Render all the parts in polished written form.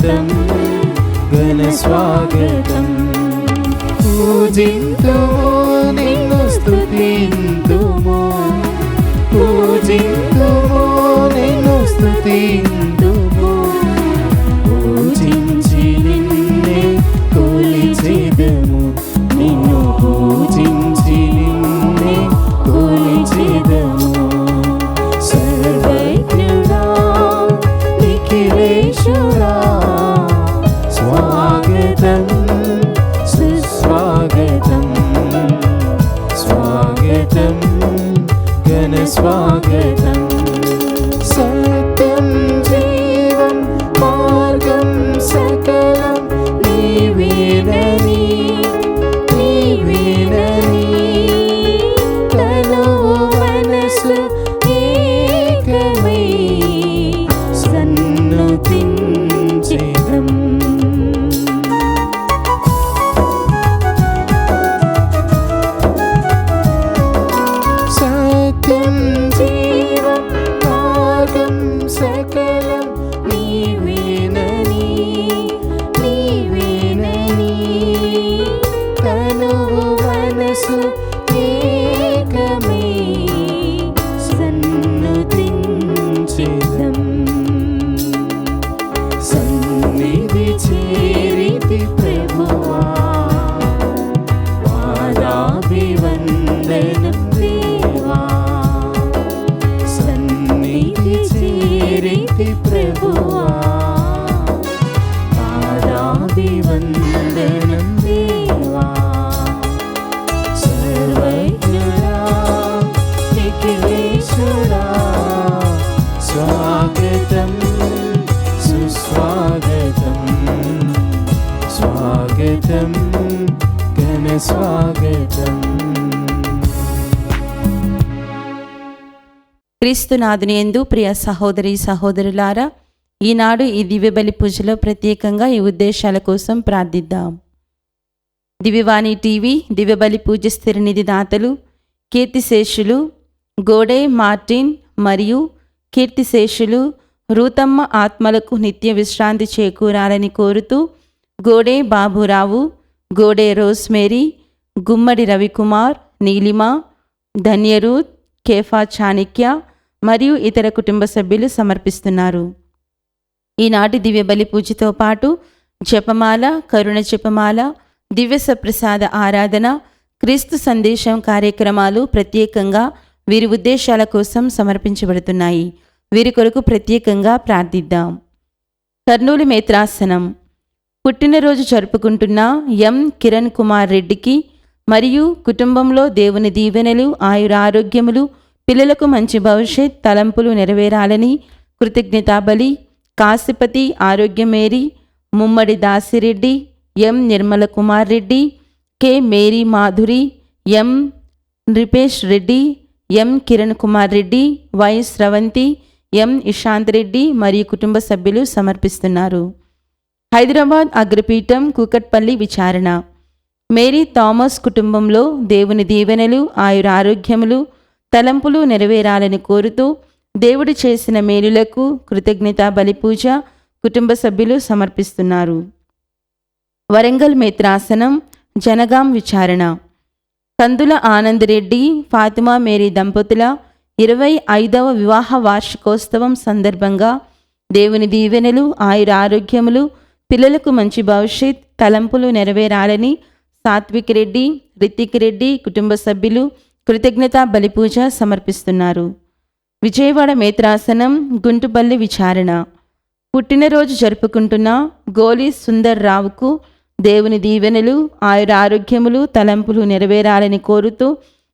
స్వాగతం ఘన స్వాగతం. పూజింతుము నిన్ను స్తుతింతుము, పూజింతుము నిన్ను స్తుతింతుము, పూజించి నిన్నే కొలిచెదము, నిన్ను పూజించి నిన్నే కొలిచెదము. సర్వజ్ఞుడా నిఖిలేశుడా స్వాగతం సుస్వాగతం, స్వాగతం ఘన స్వాగతం. సత్యం జీవం మార్గం సకలం నీవేనని, నీవేనని తనువు మనసు ఏకమై సన్నుతించెదం. సత్యం జీవం మార్గం సకలం నీవేనని, నీవేనని తనువు మనసు ఏకమై సన్నుతించెదం. సన్నిధి చేరితి ప్రభువా, పాదాభివందనం దేవా. సన్నిధి చేరితి ప్రభువా, పాదాభివందనం దేవా. సర్వజ్ఞుడా నిఖిలేశుడా స్వాగతం సుస్వాగతం, స్వాగతం ఘన స్వాగతం. క్రీస్తునాథుని యందు ప్రియ సహోదరి సహోదరులారా, ఈనాడు ఈ దివ్యబలి పూజలో ప్రత్యేకంగా ఈ ఉద్దేశాల కోసం ప్రార్థిద్దాం. దివ్యవాణి టీవీ దివ్యబలి పూజ స్థిరనిధి దాతలు కీర్తిశేషులు గోడే మార్టిన్ మరియు కీర్తిశేషులు రూతమ్మ ఆత్మలకు నిత్య విశ్రాంతి చేకూరాలని కోరుతూ గోడే బాబురావు, గోడే రోస్మేరీ, గుమ్మడి రవికుమార్, నీలిమ, ధన్యరూత్, కేఫా చాణిక్య మరియు ఇతర కుటుంబ సభ్యులు సమర్పిస్తున్నారు. ఈనాటి దివ్యబలి పూజతో పాటు జపమాల, కరుణ జపమాల, దివ్య సప్రసాద ఆరాధన, క్రీస్తు సందేశం కార్యక్రమాలు ప్రత్యేకంగా వీరి ఉద్దేశాల కోసం సమర్పించబడుతున్నాయి. వీరి కొరకు ప్రత్యేకంగా ప్రార్థిద్దాం. కర్నూలు మేత్రాసనం పుట్టినరోజు జరుపుకుంటున్న ఎం కిరణ్ కుమార్ రెడ్డికి మరియు కుటుంబంలో దేవుని దీవెనలు, ఆయురారోగ్యములు, పిల్లలకు మంచి భవిష్యత్, తలంపులు నెరవేరాలని కృతజ్ఞతాబలి Kasipathi Arogyamary, Mummadi Dasireddy, M Nirmala Kumar Reddy, K Mary Madhuri, M Nripesh Reddy, M Kiran Kumar Reddy, Y Sravanthi, M Ishant Reddy మరియు కుటుంబ సభ్యులు సమర్పిస్తున్నారు. హైదరాబాద్ అగ్రపీఠం కూకట్పల్లి విచారణ మేరీ థామస్ కుటుంబంలో దేవుని దీవెనలు, ఆయురారోగ్యములు, తలంపులు నెరవేరాలని కోరుతూ దేవుడు చేసిన మేలులకు కృతజ్ఞతా బలిపూజ కుటుంబ సభ్యులు సమర్పిస్తున్నారు. వరంగల్ మేత్రాసనం జనగాం విచారణ కందుల ఆనందరెడ్డి, ఫాతిమా మేరీ దంపతుల 25వ వివాహ వార్షికోత్సవం సందర్భంగా దేవుని దీవెనలు, ఆయురారోగ్యములు, పిల్లలకు మంచి భవిష్యత్, తలంపులు నెరవేరాలని సాత్విక్ రెడ్డి, రితిక్ రెడ్డి కుటుంబ సభ్యులు కృతజ్ఞతా బలిపూజ సమర్పిస్తున్నారు. విజయవాడ మేత్రాసనం గుంటుపల్లి విచారణ పుట్టినరోజు జరుపుకుంటున్న గోలి సుందర్ రావుకు దేవుని దీవెనలు, ఆయురారోగ్యములు, తలంపులు నెరవేరాలని కోరుతూ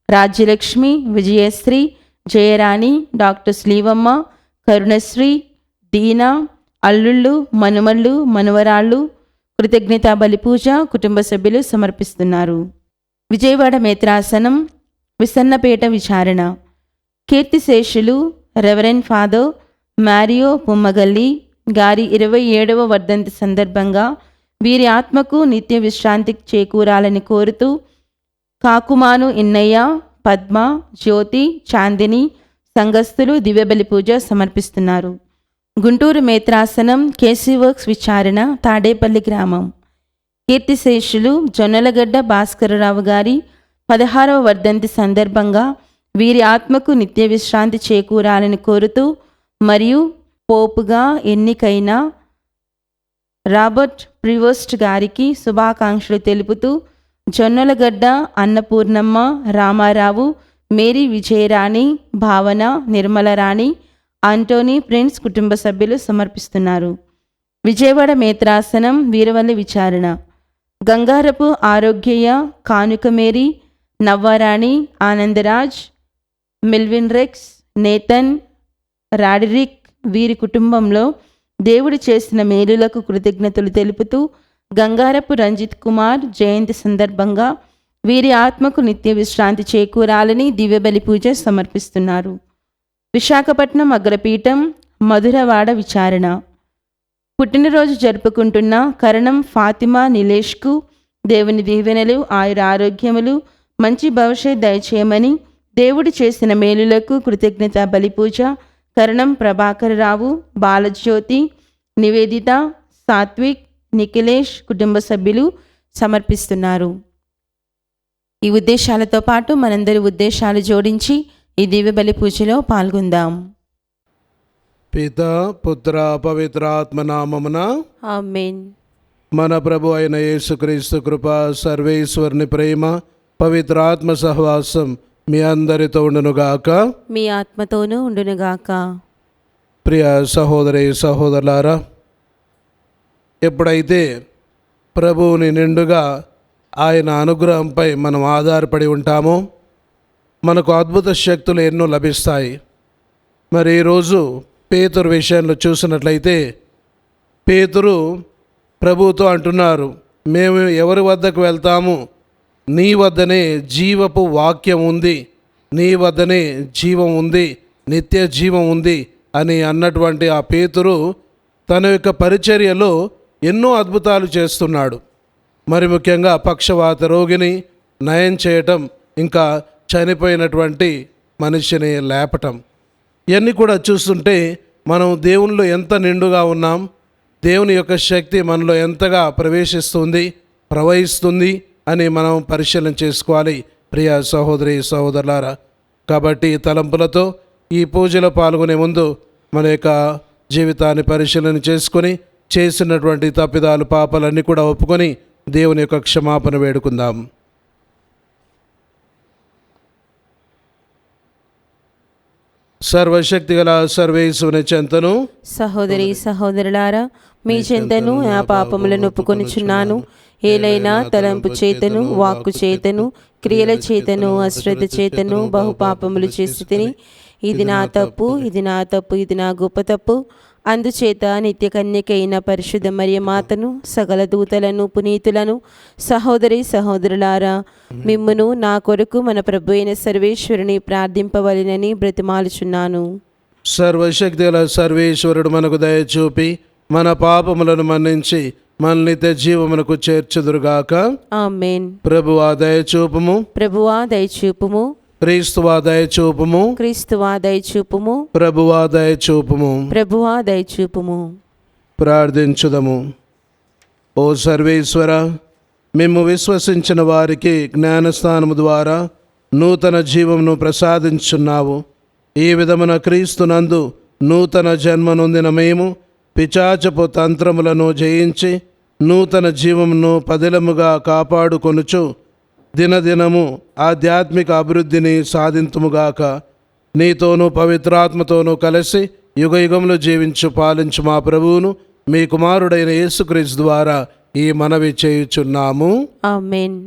రాజ్యలక్ష్మి, విజయశ్రీ, జయరాణి, డాక్టర్ శ్రీవమ్మ, కరుణశ్రీ, దీనా, అల్లుళ్ళు, మనుమళ్ళు, మనువరాళ్ళు కృతజ్ఞతా బలిపూజ కుటుంబ సభ్యులు సమర్పిస్తున్నారు. విజయవాడ మేత్రాసనం విసన్నపేట విచారణ కీర్తిశేషులు రెవరెండ్ ఫాదర్ మారియో పుమ్మగల్లి గారి 27వ వర్ధంతి సందర్భంగా వీరి ఆత్మకు నిత్య విశ్రాంతి చేకూరాలని కోరుతూ కాకుమాను ఇన్నయ్య, పద్మ, జ్యోతి, చాందిని సంఘస్థులు దివ్యబలి పూజ సమర్పిస్తున్నారు. గుంటూరు మేత్రాసనం కేసీ వర్క్స్ విచారణ తాడేపల్లి గ్రామం. కీర్తిశేషులు జొన్నలగడ్డ భాస్కరరావు గారి 16వ వర్ధంతి సందర్భంగా వీరి ఆత్మకు నిత్య విశ్రాంతి చేకూరాలని కోరుతూ మరియు పోపుగా ఎన్నికైన రాబర్ట్ ప్రివోస్ట్ గారికి శుభాకాంక్షలు తెలుపుతూ జొన్నలగడ్డ అన్నపూర్ణమ్మ, రామారావు, మేరీ విజయరాణి, భావన, నిర్మలరాణి, ఆంటోనీ ప్రిన్స్ కుటుంబ సభ్యులు సమర్పిస్తున్నారు. విజయవాడ మేత్రాసనం వీరవల్లి విచారణ గంగారపు ఆరోగ్యయ్య, కానుక మేరీ, నవ్వారాణి, ఆనందరాజ్, మిల్విన్ రెక్స్, నేతన్, రాడిరిక్ వీరి కుటుంబంలో దేవుడు చేసిన మేలులకు కృతజ్ఞతలు తెలుపుతూ గంగారపు రంజిత్ కుమార్ జయంతి సందర్భంగా వీరి ఆత్మకు నిత్య విశ్రాంతి చేకూరాలని దివ్యబలి పూజ సమర్పిస్తున్నారు. విశాఖపట్నం అగ్రపీఠం మధురవాడ విచారణ పుట్టినరోజు జరుపుకుంటున్న కరణం ఫాతిమా నిలేష్కు దేవుని దీవెనలు, ఆయుర ఆరోగ్యములు, మంచి భవిష్యత్ దయచేయమని దేవుడు చేసిన మేలులకు కృతజ్ఞత బలిపూజ కరణం ప్రభాకర్ రావు, బాలజ్యోతి, నివేదిత, సాత్విక్, నిఖిలేష్ కుటుంబ సభ్యులు సమర్పిస్తున్నారు. ఈ ఉద్దేశాలతో పాటు మనందరి ఉద్దేశాలు జోడించి ఈ దివ్య బలి పూజలో పాల్గొందాం. పితా పుత్ర పవిత్రాత్మ నామమున ఆమేన్. మన ప్రభు అయిన యేసుక్రీస్తు కృప, సర్వేశ్వరుని ప్రేమ, పవిత్రాత్మ సహవాసం మీ అందరితో ఉండునుగాక. మీ ఆత్మతోనూ ఉండునుగాక. ప్రియ సహోదరి సహోదరులారా, ఎప్పుడైతే ప్రభువుని నిండుగా ఆయన అనుగ్రహంపై మనం ఆధారపడి ఉంటామో మనకు అద్భుత శక్తులు ఎన్నో లభిస్తాయి. మరి ఈరోజు పేతురు విషయంలో చూసినట్లయితే పేతురు ప్రభువుతో అంటున్నారు, మేము ఎవరి వద్దకు వెళ్తాము? నీ వద్దనే జీవపు వాక్యం ఉంది, నీ వద్దనే జీవం ఉంది, నిత్య జీవం ఉంది అని అన్నటువంటి ఆ పేతురు తన యొక్క పరిచర్యలో ఎన్నో అద్భుతాలు చేస్తున్నాడు. మరి ముఖ్యంగా పక్షవాత రోగిని నయం చేయటం, ఇంకా చనిపోయినటువంటి మనిషిని లేపటం, ఇవన్నీ కూడా చూస్తుంటే మనం దేవునిలో ఎంత నిండుగా ఉన్నాం, దేవుని యొక్క శక్తి మనలో ఎంతగా ప్రవేశిస్తుంది, ప్రవహిస్తుంది అని మనం పరిశీలన చేసుకోవాలి ప్రియ సహోదరి సహోదరులారా. కాబట్టి ఈ తలంపులతో ఈ పూజలో పాల్గొనే ముందు మన యొక్క జీవితాన్ని పరిశీలన చేసుకొని చేసినటువంటి తప్పిదాలు పాపాలన్నీ కూడా ఒప్పుకొని దేవుని యొక్క క్షమాపణ వేడుకుందాం. సర్వశక్తిగల సర్వేశ్వరుని చెంతను సహోదరి సహోదరులారా, మీ చెంతను నా పాపములను ఒప్పుకొనుచున్నాను. ఏలైనా తలంపు చేతను, వాక్కు చేతను, క్రియల చేతను, అశ్రద్ధ చేతను బహుపాపములు చేసి తిని, ఇది నా తప్పు, ఇది నా తప్పు, ఇది నా గొప్ప తప్పు. అందుచేత నిత్య కన్యకైన పరిశుద్ధ మరియ మాతను, సకల దూతలను, పునీతులను, సహోదరి సహోదరులారా, మిమ్మును నా కొరకు మన ప్రభు అయిన సర్వేశ్వరుని ప్రార్థింపవలెనని బ్రతిమాలుచున్నాను. సర్వశక్తిగల సర్వేశ్వరుడు మనకు దయచూపి మన పాపములను మన్నించి మన నిత్య జీవమునకు చేర్చుదురుగాక. ఆమేన్. ప్రభువా దయచూపుము, ప్రభువా దయచూపుము, క్రీస్తువా దయచూపుము, క్రీస్తువా దయచూపుము, ప్రభువా దయచూపుము. ప్రభువా దయచూపుము. ప్రార్థించుదము. ఓ సర్వేశ్వర, మేము విశ్వసించిన వారికి జ్ఞానస్నానము ద్వారా నూతన జీవమును ప్రసాదించున్నావు. ఈ విధమున క్రీస్తునందు నూతన జన్మ నొందిన మేము పిచాచపు తంత్రములను జయించి నూతన జీవమును పదిలముగా కాపాడుకొనుచు దినదినము ఆధ్యాత్మిక అభివృద్ధిని సాధింతుముగాక. నీతోనూ పవిత్రాత్మతోనూ కలిసి యుగయుగములు జీవించు పాలించు మా ప్రభువును మీ కుమారుడైన యేసుక్రీస్తు ద్వారా ఈ మనవి చేయుచున్నాము. ఆమేన్.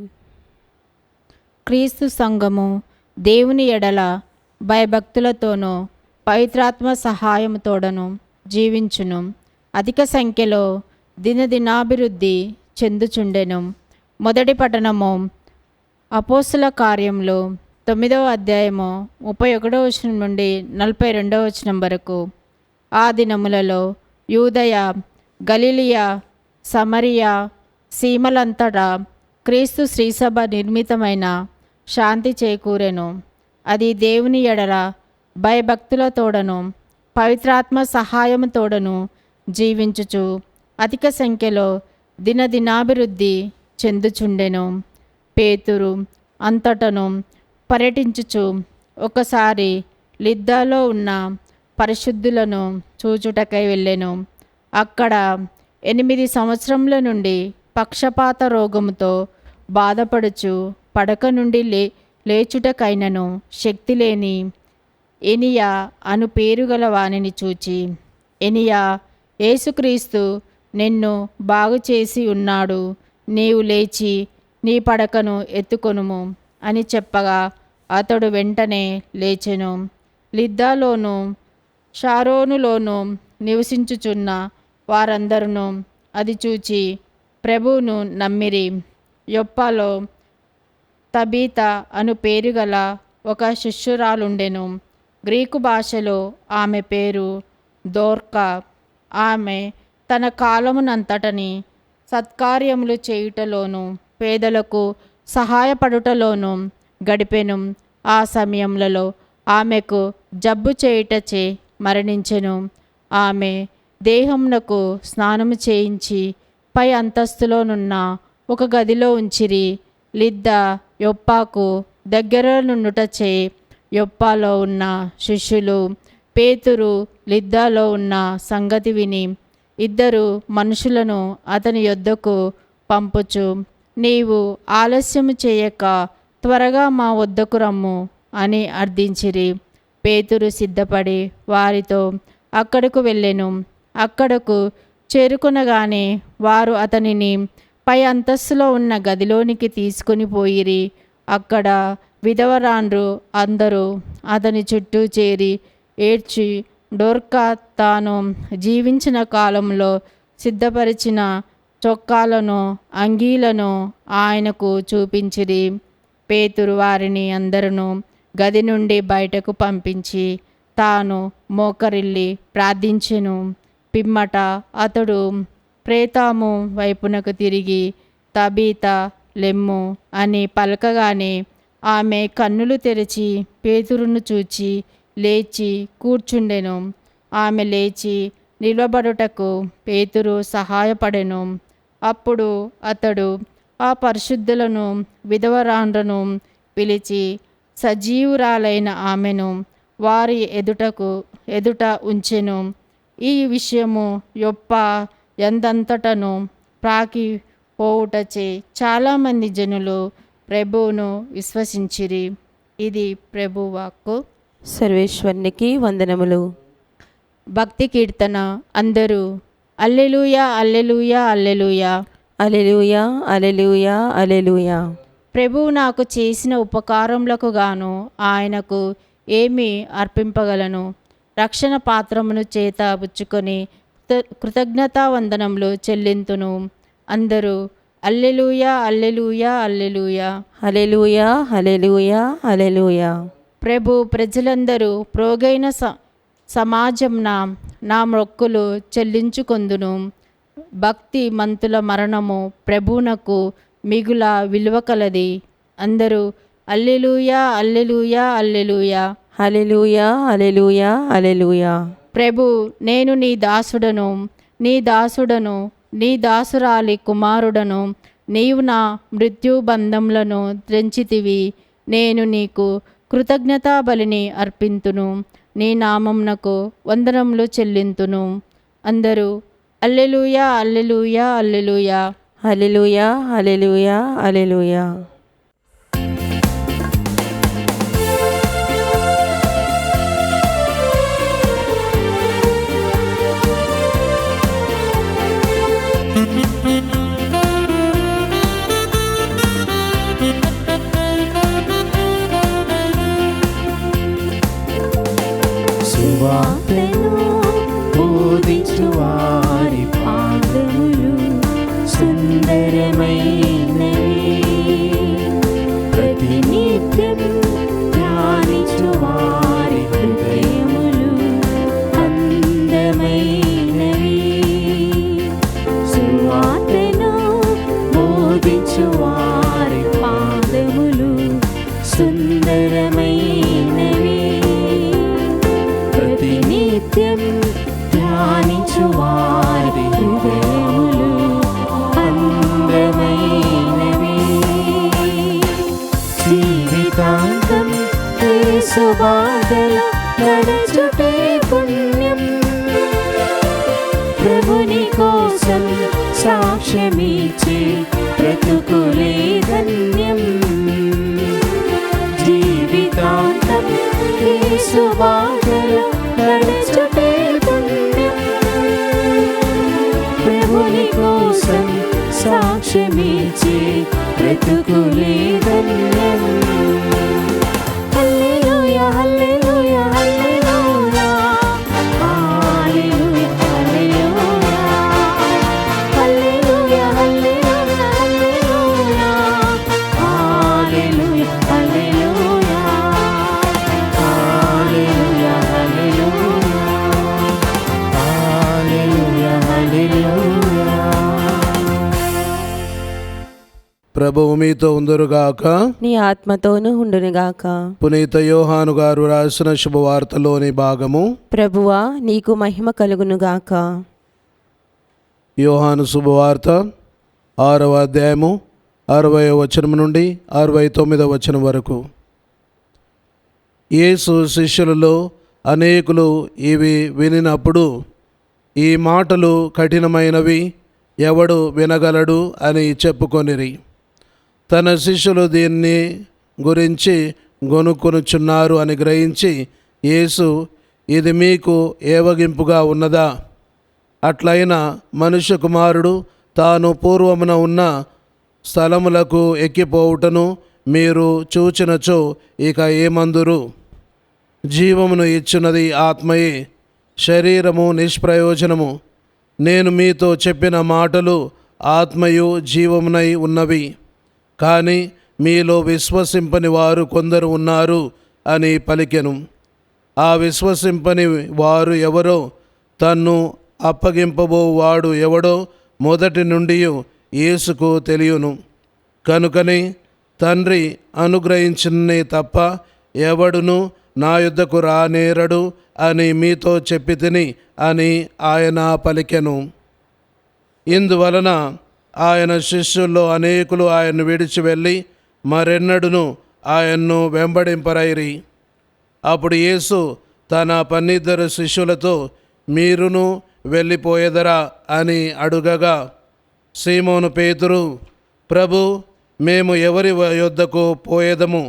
క్రీస్తు సంఘము దేవుని ఎడల భయభక్తులతోనూ పవిత్రాత్మ సహాయముతోడను జీవించును. అధిక సంఖ్యలో దినదినాభివృద్ధి చెందుచుండెను. మొదటి పట్టణము అపోస్తుల కార్యములు 9వ అధ్యాయము 31వ వచనం నుండి 42వ వచనం వరకు. ఆ దినములలో యూదయ, గలిలియ, సమరియ సీమలంతటా క్రీస్తు శ్రీసభ నిర్మితమైన శాంతి చేకూరెను. అది దేవుని ఎడల భయభక్తులతోడను పవిత్రాత్మ సహాయముతోడను జీవించుచు అధిక సంఖ్యలో దినదినాభివృద్ధి చెందుచుండెను. పేతురు అంతటను పర్యటించుచు ఒకసారి లిద్దాలో ఉన్న పరిశుద్ధులను చూచుటకై వెళ్ళెను. అక్కడ 8 సంవత్సరముల నుండి పక్షపాత రోగముతో బాధపడుచు పడక నుండి లేచుటకైనను శక్తి లేని ఎనియా అను పేరు గల వానిని చూచి, ఎనియా, యేసుక్రీస్తు నిన్ను బాగు చేసి ఉన్నాడు, నీవు లేచి నీ పడకను ఎత్తుకొనుము అని చెప్పగా అతడు వెంటనే లేచెను. లిద్దాలోను షారోనులోను నివసించుచున్న వారందరూ అది చూచి ప్రభువును నమ్మిరి. యొప్పలో తబీత అను పేరు గల ఒక శిష్యురాలుండెను. గ్రీకు భాషలో ఆమె పేరు దోర్కా. ఆమె తన కాలమునంతటని సత్కార్యములు చేయుటలోను పేదలకు సహాయపడుటలోను గడిపెను. ఆ సమయములలో ఆమెకు జబ్బు చేయుటచే మరణించెను. ఆమె దేహమునకు స్నానము చేయించి పై అంతస్తులోనున్న ఒక గదిలో ఉంచిరి. లిద్దా యొప్పాకు దగ్గర నుండుటచే యొప్పాలో ఉన్న శిష్యులు పేతురు లిద్దాలో ఉన్న సంగతి విని 2 మనుషులను అతని యొద్దకు పంపుచు, నీవు ఆలస్యము చేయక త్వరగా మా వద్దకు రమ్ము అని అర్థించిరి. పేతురు సిద్ధపడి వారితో అక్కడకు వెళ్ళెను. అక్కడకు చేరుకొనగానే వారు అతనిని పై అంతస్తులో ఉన్న గదిలోనికి తీసుకుని పోయిరి. అక్కడ విధవరాండ్రు అందరూ అతని చుట్టూ చేరి ఏడ్చి డోర్కా తాను జీవించిన కాలంలో సిద్ధపరిచిన చొక్కాలను అంగీలను ఆయనకు చూపించిరి. పేతురు వారిని అందరూ గది నుండి బయటకు పంపించి తాను మోకరిల్లి ప్రార్థించెను. పిమ్మట అతడు ప్రేతాము వైపునకు తిరిగి తబీత లెమ్ము అని పలకగానే ఆమె కన్నులు తెరిచి పేతురును చూచి లేచి కూర్చుండెను. ఆమె లేచి నిలబడుటకు పేతురు సహాయపడెను. అప్పుడు అతడు ఆ పరిశుద్ధులను విధవరాండ్రను పిలిచి సజీవురాలైన ఆమెను వారి ఎదుట ఉంచెను. ఈ విషయము యొప్ప ఎందంతటను ప్రాకి పోవుటచే చాలామంది జనులు ప్రభువును విశ్వసించిరి. ఇది ప్రభు వాక్కు. సర్వేశ్వరునికి వందనములు. భక్తి కీర్తన. అందరూ alleluia alleluia alleluia. Hallelujah hallelujah hallelujah. ప్రభువు నాకు చేసిన ఉపకారములకు గాను ఆయనకు ఏమి అర్పింపగలను? రక్షణ పాత్రమును చేత పుచ్చుకొని కృతజ్ఞతావందనములు చెల్లింతును. అందరూ అల్లెలూయా అల్లెలూయా అల్లెలూయా. హల్లెలూయా హల్లెలూయా హల్లెలూయా. ప్రభు ప్రజలందరూ ప్రోగైన సమాజంన నా మొక్కులు చెల్లించుకొందును. భక్తి మంతుల మరణము ప్రభువునకు మిగుల విలువ కలది. అందరూ అల్లెలూయా అల్లెలూయా అల్లెలూయా. హల్లెలూయా హల్లెలూయా హల్లెలూయా. ప్రభు, నేను నీ దాసుడను, నీ దాసుడను, నీ దాసురాలి కుమారుడను. నీవు నా మృత్యుబంధములను త్రెంచితివి. నేను నీకు కృతజ్ఞతా బలిని అర్పింతును. నీ నామమునకు వందనములు చెల్లింతును. అందరూ అల్లెలూయా అల్లెలూయా అల్లెలూయా. హల్లెలూయా హల్లెలూయా హల్లెలూయా. సువార్తను బోధించు వారి పాదములు సుందరమైనవి. ప్రతినిత్యం ధ్యానించు వారి హృదయములు అందమైనవి. సువార్తను బోధించు వారి పాదములు సుందరమైనవి. ప్రతినిత్యం బాటలో నడుచుటే పుణ్యం. ప్రభుని కోసం సాక్ష్యమిచ్చే బ్రతుకులే ధన్యం. జీవితాంతం యేసు బాటలో నడుచుటే పుణ్యం. ప్రభుని కోసం సాక్ష్యమిచ్చే బ్రతుకులే ధన్యం. హల్లెలూయా హల్లెలూయా హల్లెలూయా హల్లెలూయా హల్లెలూయా హల్లెలూయా హల్లెలూయా హల్లెలూయా హల్లెలూయా హల్లెలూయా హల్లెలూయా హల్లెలూయా. ప్రభువు మీతో ఉందరుగాక. నీ ఆత్మతోనూ ఉండునుగాక. పునీత యోహాను గారు రాసిన శుభవార్తలోని భాగము. ప్రభువా నీకు మహిమ కలుగునుగాక. యోహాను శుభవార్త 6వ అధ్యాయము 60వ వచనం నుండి 69వ వచనం వరకు. యేసు శిష్యులలో అనేకులు ఇవి వినినప్పుడు, ఈ మాటలు కఠినమైనవి, ఎవడు వినగలడు అని చెప్పుకొనిరి. తన శిష్యులు దీన్ని గురించి గొనుక్కొనుచున్నారు అని గ్రహించి యేసు, ఇది మీకు ఏవగింపుగా ఉన్నదా? అట్లయినా మనుష్య కుమారుడు తాను పూర్వమున ఉన్న స్థలములకు ఎక్కిపోవుటను మీరు చూచినచో ఇక ఏమందురు? జీవమును ఇచ్చున్నది ఆత్మయే, శరీరము నిష్ప్రయోజనము. నేను మీతో చెప్పిన మాటలు ఆత్మయు జీవమునై ఉన్నవి. కానీ మీలో విశ్వసింపని వారు కొందరు ఉన్నారు అని పలికెను. ఆ విశ్వసింపని వారు ఎవరో, తన్ను అప్పగింపబోవాడు ఎవడో మొదటి నుండి యేసుకు తెలియను. కనుకని తండ్రి అనుగ్రహించినే తప్ప ఎవడును నా యొద్దకు రానేరడు అని మీతో చెప్పి తిని అని ఆయన పలికెను. ఇందువలన ఆయన శిష్యుల్లో అనేకులు ఆయన్ను విడిచి వెళ్ళి మరెన్నడును ఆయన్ను వెంబడింపరైరి. అప్పుడు యేసు తన 12 శిష్యులతో, మీరును వెళ్ళిపోయేదరా అని అడుగగా, సీమోను పేతురు, ప్రభు, మేము ఎవరి యొద్దకు పోయేదము?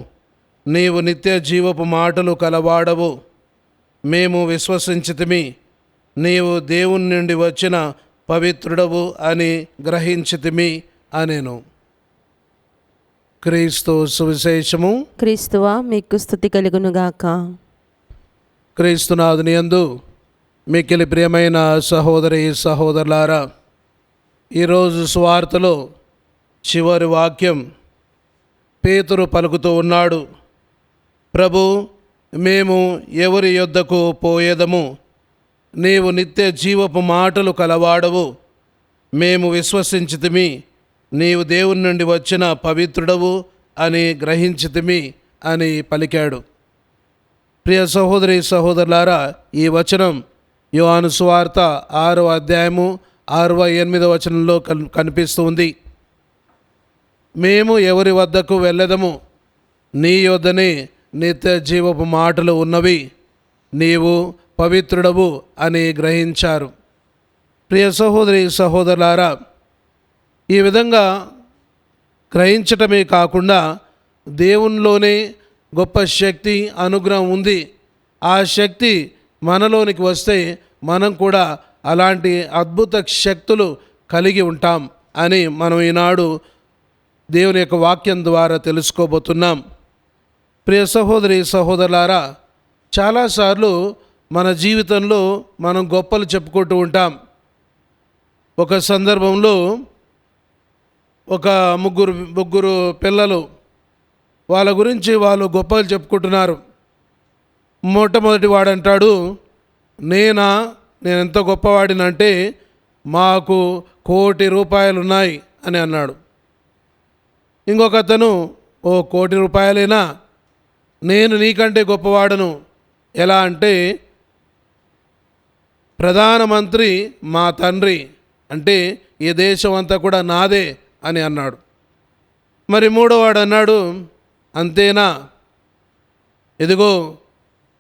నీవు నిత్య జీవపు మాటలు కలవాడవు. మేము విశ్వసించితిమి, నీవు దేవుని నుండి వచ్చిన పవిత్రుడవు అని గ్రహించితిమి అనెను. క్రీస్తు సువిశేషము. క్రీస్తువా మీకు స్తుతి కలుగునుగాక. క్రీస్తునాథుని యందు మిక్కిలి ప్రియమైన సహోదరి సహోదరులారా, ఈరోజు సువార్తలో చివరి వాక్యం పేతురు పలుకుతూ ఉన్నాడు, ప్రభు, మేము ఎవరి యొద్దకు పోయేదము? నీవు నిత్య జీవపు మాటలు కలవాడవు. మేము విశ్వసించితిమి, నీవు దేవుని నుండి వచ్చిన పవిత్రుడవు అని గ్రహించితిమి అని పలికాడు. ప్రియ సహోదరి సహోదరులారా, ఈ వచనం యోహాను సువార్త 6వ అధ్యాయము 68వ వచనంలో కనిపిస్తుంది. మేము ఎవరి వద్దకు వెళ్ళదము? నీ యొద్దనే నిత్య జీవపు మాటలు ఉన్నవి, నీవు పవిత్రుడవు అని గ్రహించారు. ప్రియ సహోదరి సహోదరులారా, ఈ విధంగా గ్రహించటమే కాకుండా దేవునిలోనే గొప్ప శక్తి, అనుగ్రహం ఉంది. ఆ శక్తి మనలోనికి వస్తే మనం కూడా అలాంటి అద్భుత శక్తులు కలిగి ఉంటాం అని మనం ఈనాడు దేవుని యొక్క వాక్యం ద్వారా తెలుసుకోబోతున్నాం. ప్రియ సహోదరి సహోదరులారా, చాలాసార్లు మన జీవితంలో మనం గొప్పలు చెప్పుకుంటూ ఉంటాం. ఒక సందర్భంలో ఒక ముగ్గురు పిల్లలు, వాళ్ళ గురించి వాళ్ళు గొప్పలు చెప్పుకుంటున్నారు. మొట్టమొదటి వాడంటాడు, నేను ఎంత గొప్పవాడినంటే మాకు 1 కోటి రూపాయలు ఉన్నాయి అని అన్నాడు. ఇంకొక అతను, 1 కోటి రూపాయలేనా, నేను నీకంటే గొప్పవాడను. ఎలా అంటే, ప్రధానమంత్రి మా తండ్రి, అంటే ఈ దేశం అంతా కూడా నాదే అని అన్నాడు. మరి మూడోవాడు అన్నాడు, అంతేనా, ఇదిగో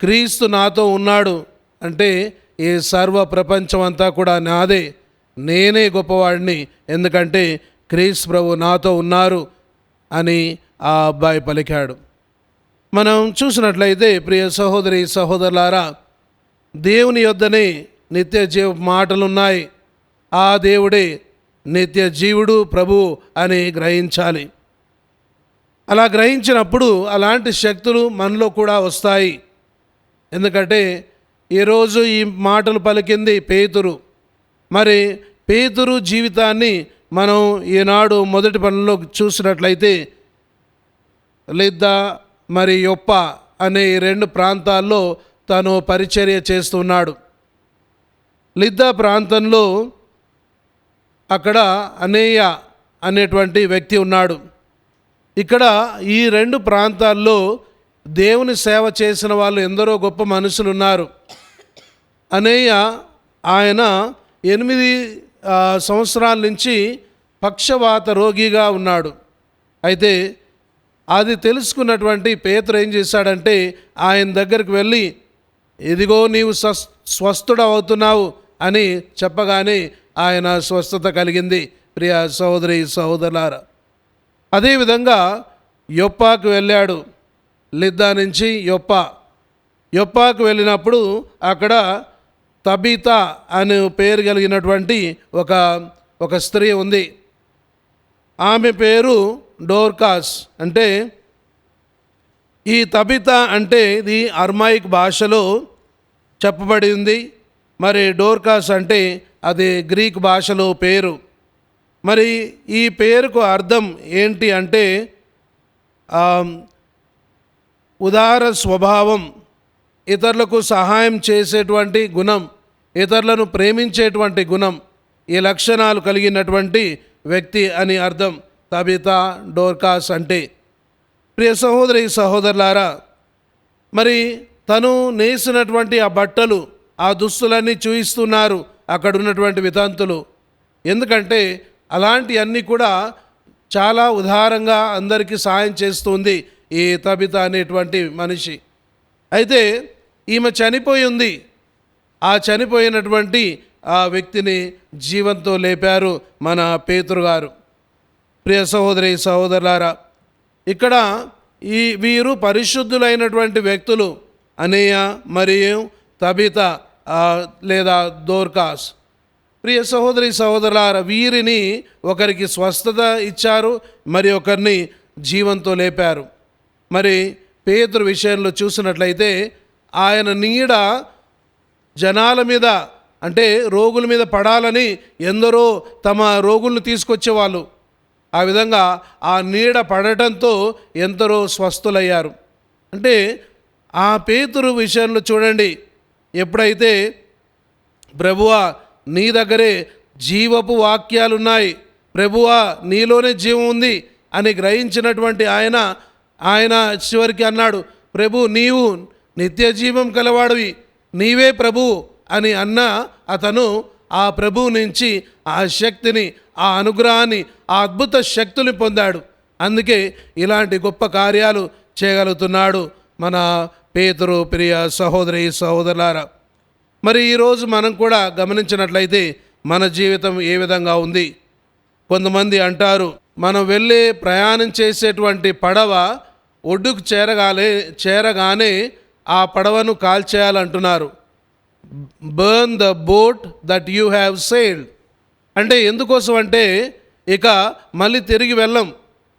క్రీస్తు నాతో ఉన్నాడు అంటే ఈ సర్వ ప్రపంచం అంతా కూడా నాదే, నేనే గొప్పవాడిని, ఎందుకంటే క్రీస్తు ప్రభు నాతో ఉన్నారు అని ఆ అబ్బాయి పలికాడు. మనం చూసినట్లయితే ప్రియ సహోదరి సహోదరులారా, దేవుని యొద్దనే నిత్య జీవ మాటలున్నాయి. ఆ దేవుడే నిత్య జీవుడు ప్రభు అని గ్రహించాలి. అలా గ్రహించినప్పుడు అలాంటి శక్తులు మనలో కూడా వస్తాయి. ఎందుకంటే ఈరోజు ఈ మాటలు పలికింది పేతురు. మరి పేతురు జీవితాన్ని మనం ఈనాడు మొదటి పనుల్లో చూసినట్లయితే లిద్దా మరి యొప్ప అనే ఈ 2 ప్రాంతాల్లో తను పరిచర్య చేస్తున్నాడు. లిద్దా ప్రాంతంలో అక్కడ అనేయ అనేటువంటి వ్యక్తి ఉన్నాడు. ఇక్కడ ఈ 2 ప్రాంతాల్లో దేవుని సేవ చేసిన వాళ్ళు ఎందరో గొప్ప మనుషులు ఉన్నారు. అనేయ ఆయన 8 సంవత్సరాల నుంచి పక్షవాత రోగిగా ఉన్నాడు. అయితే అది తెలుసుకున్నటువంటి పేతురు ఏం చేశాడంటే ఆయన దగ్గరికి వెళ్ళి, ఇదిగో నీవు స్వస్థుడవుతున్నావు అని చెప్పగానే ఆయన స్వస్థత కలిగింది. ప్రియ సహోదరి సహోదరులారా, అదేవిధంగా యొప్పాకు వెళ్ళాడు. లిద్దా నుంచి యొప్పాకు వెళ్ళినప్పుడు అక్కడ తబీతా అనే పేరు కలిగినటువంటి ఒక స్త్రీ ఉంది. ఆమె పేరు డోర్కాస్. అంటే ఈ తబితా అంటే ఇది అర్మాయిక్ భాషలో చెప్పబడి ఉంది. మరి డోర్కాస్ అంటే అది గ్రీక్ భాషలో పేరు. మరి ఈ పేరుకు అర్థం ఏంటి అంటే ఉదార స్వభావం, ఇతరులకు సహాయం చేసేటువంటి గుణం, ఇతరులను ప్రేమించేటువంటి గుణం, ఈ లక్షణాలు కలిగినటువంటి వ్యక్తి అని అర్థం తబితా డోర్కాస్ అంటే. ప్రియ సహోదరి సహోదరులారా, మరి తను నేసినటువంటి ఆ బట్టలు, ఆ దుస్తులన్నీ చూయిస్తున్నారు అక్కడ ఉన్నటువంటి వితంతులు. ఎందుకంటే అలాంటి అన్నీ కూడా చాలా ఉదారంగా అందరికీ సాయం చేస్తుంది ఈ తబితా అనేటువంటి మనిషి. అయితే ఈమె చనిపోయి ఉంది. ఆ చనిపోయినటువంటి ఆ వ్యక్తిని జీవంతో లేపారు మన పేతురు గారు. ప్రియ సహోదరి సహోదరులారా, ఇక్కడ వీరు పరిశుద్ధులైనటువంటి వ్యక్తులు, అనేయ మరియు తబితా లేదా దోర్కాస్. ప్రియ సహోదరి సహోదరులారా, వీరిని ఒకరికి స్వస్థత ఇచ్చారు, మరి ఒకరిని జీవంతో లేపారు. మరి పేతురు విషయంలో చూసినట్లయితే ఆయన నీడ జనాల మీద అంటే రోగుల మీద పడాలని ఎందరో తమ రోగులను తీసుకొచ్చేవాళ్ళు. ఆ విధంగా ఆ నీడ పడటంతో ఎందరో స్వస్థులయ్యారు. అంటే ఆ పేతురు విషయంలో చూడండి, ఎప్పుడైతే ప్రభువా నీ దగ్గరే జీవపు వాక్యాలున్నాయి, ప్రభువా నీలోనే జీవం ఉంది అని గ్రహించినటువంటి ఆయన చివరికి అన్నాడు, ప్రభు నీవు నిత్య జీవం కలవాడివి, నీవే ప్రభు అని అన్న అతను ఆ ప్రభువు నుంచి ఆ శక్తిని, ఆ అనుగ్రహాన్ని, ఆ అద్భుత శక్తుల్ని పొందాడు. అందుకే ఇలాంటి గొప్ప కార్యాలు చేయగలుగుతున్నాడు మన పేతురు. ప్రియ సహోదరి సహోదరులారా, మరి ఈరోజు మనం కూడా గమనించినట్లయితే మన జీవితం ఏ విధంగా ఉంది. కొంతమంది అంటారు, మనం వెళ్ళే ప్రయాణం చేసేటువంటి పడవ ఒడ్డుకు చేరగానే ఆ పడవను కాల్చేయాలంటున్నారు. Burn the boat that you have sailed. అంటే ఎందుకోసం అంటే ఇక మళ్ళీ తిరిగి వెళ్ళం.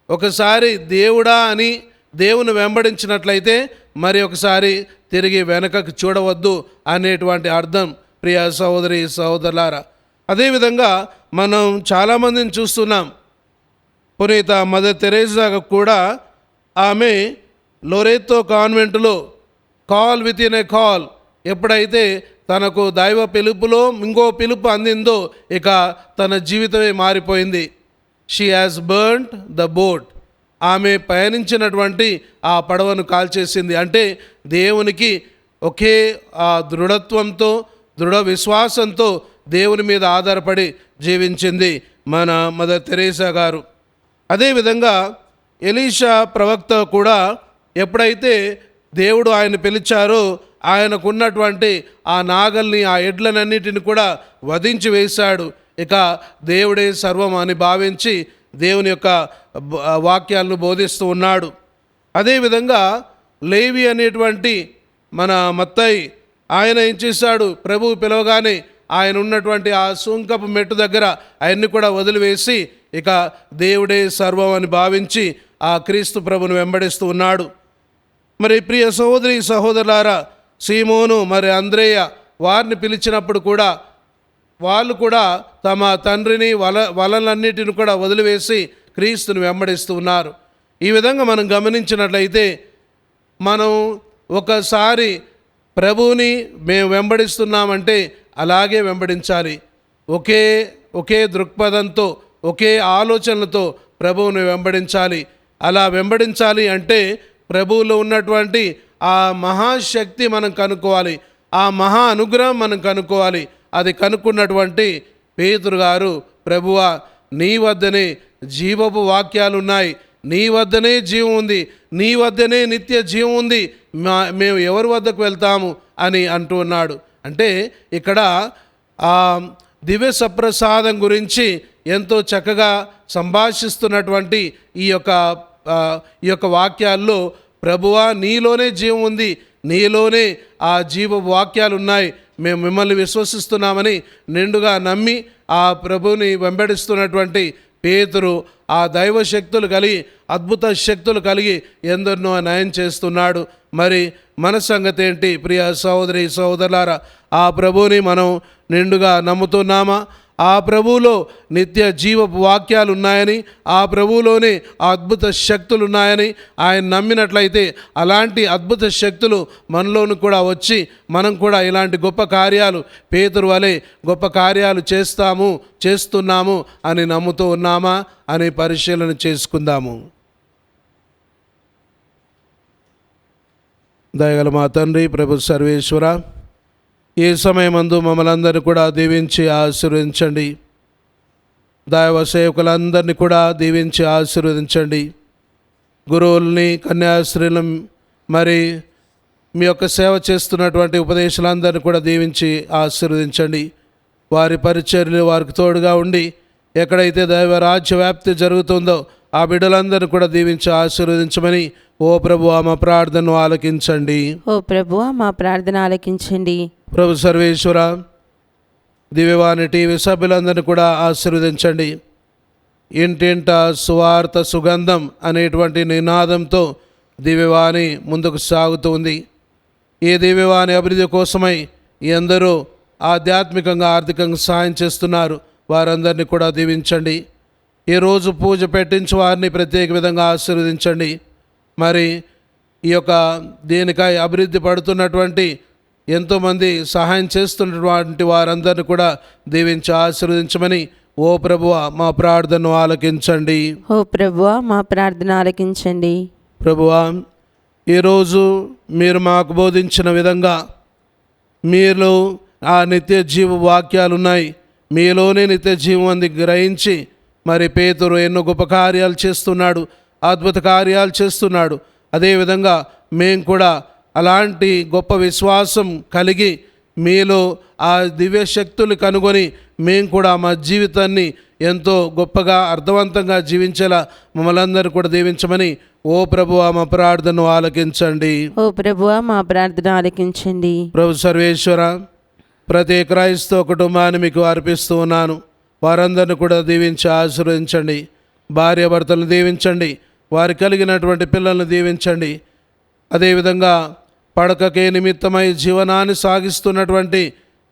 ఒకసారి దేవుడా అని దేవుని వెంబడించినట్లయితే మరి ఒకసారి తిరిగి వెనకకు చూడవద్దు అనేటువంటి అర్థం. ప్రియ సహోదరి సహోదరులారా, అదేవిధంగా మనం చాలామందిని చూస్తున్నాం. పునీత మదర్ తెరేసా కూడా ఆమె లోరెతో కాన్వెంటులో call within a call, ఎప్పుడైతే తనకు దైవ పిలుపులో ఇంకో పిలుపు అందిందో ఇక తన జీవితమే మారిపోయింది. She has burned the boat. ఆమె పయనించినటువంటి ఆ పడవను కాల్చేసింది. అంటే దేవునికి ఒకే ఆ దృఢత్వంతో, దృఢ విశ్వాసంతో దేవుని మీద ఆధారపడి జీవించింది మన మదర్ తెరేసా గారు. అదేవిధంగా ఎలీషా ప్రవక్త కూడా ఎప్పుడైతే దేవుడు ఆయన పిలిచారో ఆయనకున్నటువంటి ఆ నాగల్ని, ఆ ఎడ్లనన్నిటిని కూడా వధించి వేశాడు. ఇక దేవుడే సర్వం అని భావించి దేవుని యొక్క వాక్యాలను బోధిస్తూ ఉన్నాడు. అదేవిధంగా లేవి అనేటువంటి మన మత్తయి ఆయన ఏం చేశాడు, ప్రభువు పిలవగానే ఆయన ఉన్నటువంటి ఆ సుంకపు మెట్టు దగ్గర ఆయన్ని కూడా వదిలివేసి ఇక దేవుడే సర్వం అని భావించి ఆ క్రీస్తు ప్రభుని వెంబడిస్తూ ఉన్నాడు. మరి ప్రియ సహోదరి సహోదరులారా, సీమోను మరి అంద్రేయ వారిని పిలిచినప్పుడు కూడా వాళ్ళు కూడా తమ తండ్రిని వలలన్నిటిని కూడా వదిలివేసి క్రీస్తుని వెంబడిస్తూ ఉన్నారు. ఈ విధంగా మనం గమనించినట్లయితే మనం ఒకసారి ప్రభువుని మేము వెంబడిస్తున్నామంటే అలాగే వెంబడించాలి. ఒకే దృక్పథంతో, ఒకే ఆలోచనలతో ప్రభువుని వెంబడించాలి. అలా వెంబడించాలి అంటే ప్రభువులో ఉన్నటువంటి ఆ మహాశక్తి మనం కనుక్కోవాలి, ఆ మహా అనుగ్రహం మనం కనుక్కోవాలి. అది కనుక్కున్నటువంటి పేతురు గారు, ప్రభువా నీ వద్దనే జీవపు వాక్యాలు ఉన్నాయి, నీ వద్దనే జీవం ఉంది, నీ వద్దనే నిత్య జీవం ఉంది, మేము ఎవరి వద్దకు వెళ్తాము అని అంటూ ఉన్నాడు. అంటే ఇక్కడ ఆ దివ్య సప్రసాదం గురించి ఎంతో చక్కగా సంభాషిస్తున్నటువంటి ఈ యొక్క వాక్యాల్లో ప్రభువా నీలోనే జీవం ఉంది, నీలోనే ఆ జీవ వాక్యాలు ఉన్నాయి, మేము మిమ్మల్ని విశ్వసిస్తున్నామని నిండుగా నమ్మి ఆ ప్రభువుని వెంబడిస్తున్నటువంటి పేతురు ఆ దైవ శక్తులు కలిగి, అద్భుత శక్తులు కలిగి ఎందరినో నయం చేస్తున్నాడు. మరి మన సంగతి ఏంటి ప్రియ సహోదరి సహోదరులారా? ఆ ప్రభువుని మనం నిండుగా నమ్ముతున్నామా? ఆ ప్రభువులో నిత్య జీవపు వాక్యాలు ఉన్నాయని, ఆ ప్రభువులోనే అద్భుత శక్తులు ఉన్నాయని ఆయన నమ్మినట్లయితే అలాంటి అద్భుత శక్తులు మనలోను కూడా వచ్చి మనం కూడా ఇలాంటి గొప్ప కార్యాలు పేతురు వలె గొప్ప కార్యాలు చేస్తున్నాము అని నమ్ముతూ ఉన్నామా అని పరిశీలన చేసుకుందాము. దయగల మా తండ్రి ప్రభు సర్వేశ్వర, ఈ సమయమందు మమ్మల్ని అందరినీ కూడా దీవించి ఆశీర్వదించండి. దైవ సేవకులందరినీ కూడా దీవించి ఆశీర్వదించండి. గురువుల్ని, కన్యాశ్రీలను, మరి మీ యొక్క సేవ చేస్తున్నటువంటి ఉపదేశాలందరినీ కూడా దీవించి ఆశీర్వదించండి. వారి పరిచర్యలు వారికి తోడుగా ఉండి ఎక్కడైతే దైవ రాజ్య వ్యాప్తి జరుగుతుందో ఆ బిడ్డలందరినీ కూడా దీవించి ఆశీర్వదించమని ఓ ప్రభువా మా ప్రార్థనను ఆలకించండి. ఓ ప్రభువా మా ప్రార్థన ఆలకించండి. ప్రభు సర్వేశ్వర, దివ్యవాణి టీవీ సభ్యులందరినీ కూడా ఆశీర్వదించండి. ఇంటింట సువార్త సుగంధం అనేటువంటి నినాదంతో దివ్యవాణి ముందుకు సాగుతుంది. ఈ దివ్యవాణి అభివృద్ధి కోసమై ఎందరో ఆధ్యాత్మికంగా ఆర్థికంగా సాయం చేస్తున్నారు, వారందరినీ కూడా దీవించండి. ఈరోజు పూజ పెట్టించి వారిని ప్రత్యేక విధంగా ఆశీర్వదించండి. మరి ఈ యొక్క దీనికై అభివృద్ధి పడుతున్నటువంటి ఎంతోమంది సహాయం చేస్తున్నటువంటి వారందరినీ కూడా దీవించి ఆశీర్వదించమని ఓ ప్రభువా మా ప్రార్థనను ఆలకించండి. ఓ ప్రభువా మా ప్రార్థన ఆలకించండి. ప్రభువా, ఈరోజు మీరు మాకు బోధించిన విధంగా మీలో ఆ నిత్య జీవ వాక్యాలు ఉన్నాయి, మీలోనే నిత్య జీవం అంది గ్రహించి మరి పేతురు ఎన్నో గొప్ప కార్యాలు చేస్తున్నాడు, అద్భుత కార్యాలు చేస్తున్నాడు. అదేవిధంగా మేము కూడా అలాంటి గొప్ప విశ్వాసం కలిగి మీలో ఆ దివ్య శక్తులు కనుగొని మేము కూడా మా జీవితాన్ని ఎంతో గొప్పగా అర్థవంతంగా జీవించేలా మమ్మల్ని అందరూ కూడా దీవించమని ఓ ప్రభువా మా ప్రార్థనను ఆలకించండి. ఓ ప్రభువా మా ప్రార్థన ఆలకించండి. ప్రభు సర్వేశ్వర, ప్రతి క్రైస్తవ కుటుంబాన్ని మీకు అర్పిస్తూ ఉన్నాను. వారందరిని కూడా దీవించి ఆశీర్వదించండి. భార్యాభర్తలను దీవించండి, వారి కలిగినటువంటి పిల్లలను దీవించండి. అదేవిధంగా పడకకే నిమిత్తమై జీవనాన్ని సాగిస్తున్నటువంటి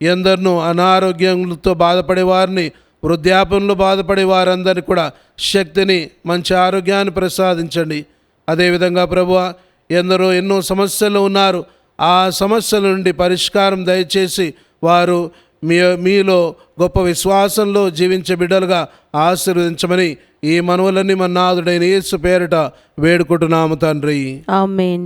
ఎందరినో అనారోగ్యంతో బాధపడే వారిని, వృద్ధాప్యంలో బాధపడే వారందరినీ కూడా శక్తిని, మంచి ఆరోగ్యాన్ని ప్రసాదించండి. అదేవిధంగా ప్రభువా, ఎందరో ఎన్నో సమస్యలు ఉన్నారు, ఆ సమస్యల నుండి పరిష్కారం దయచేసి వారు మీలో గొప్ప విశ్వాసంలో జీవించే బిడ్డలుగా ఆశీర్వదించమని ఈ మనవులన్నీ మన నాథుడైన యేసు పేరిట వేడుకుంటున్నాము తండ్రి. ఆమేన్.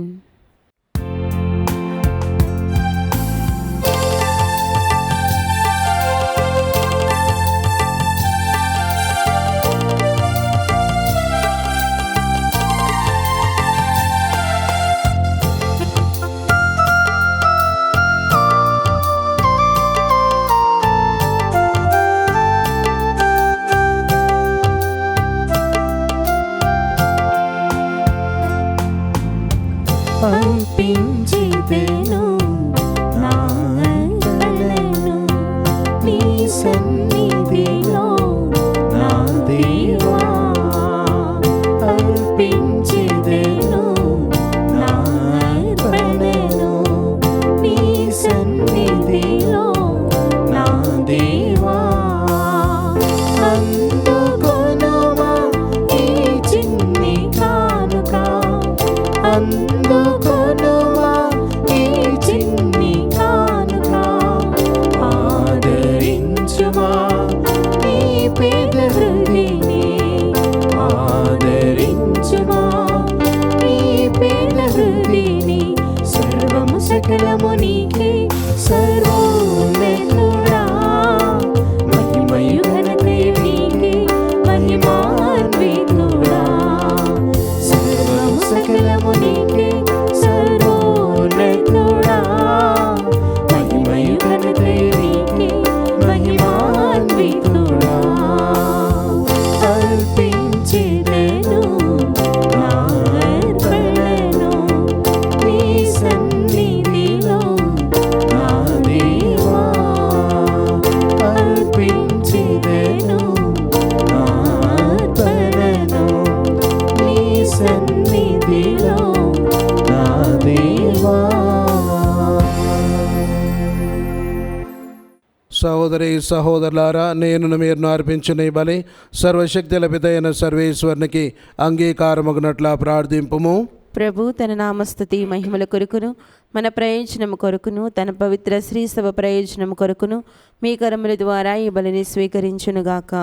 సహోదరి సహోదరులారా, నేను మీరు అర్పించిన ఈ బలి సర్వశక్తి లభితైన సర్వేశ్వరునికి అంగీకారమగునట్లా ప్రార్థింపుము. ప్రభు తన నామస్తుతి మహిమల కొరకును మన ప్రయోజనము కొరకును తన పవిత్ర శ్రీసభ ప్రయోజనము కొరకును మీ కరముల ద్వారా ఈ బలిని స్వీకరించునుగాక.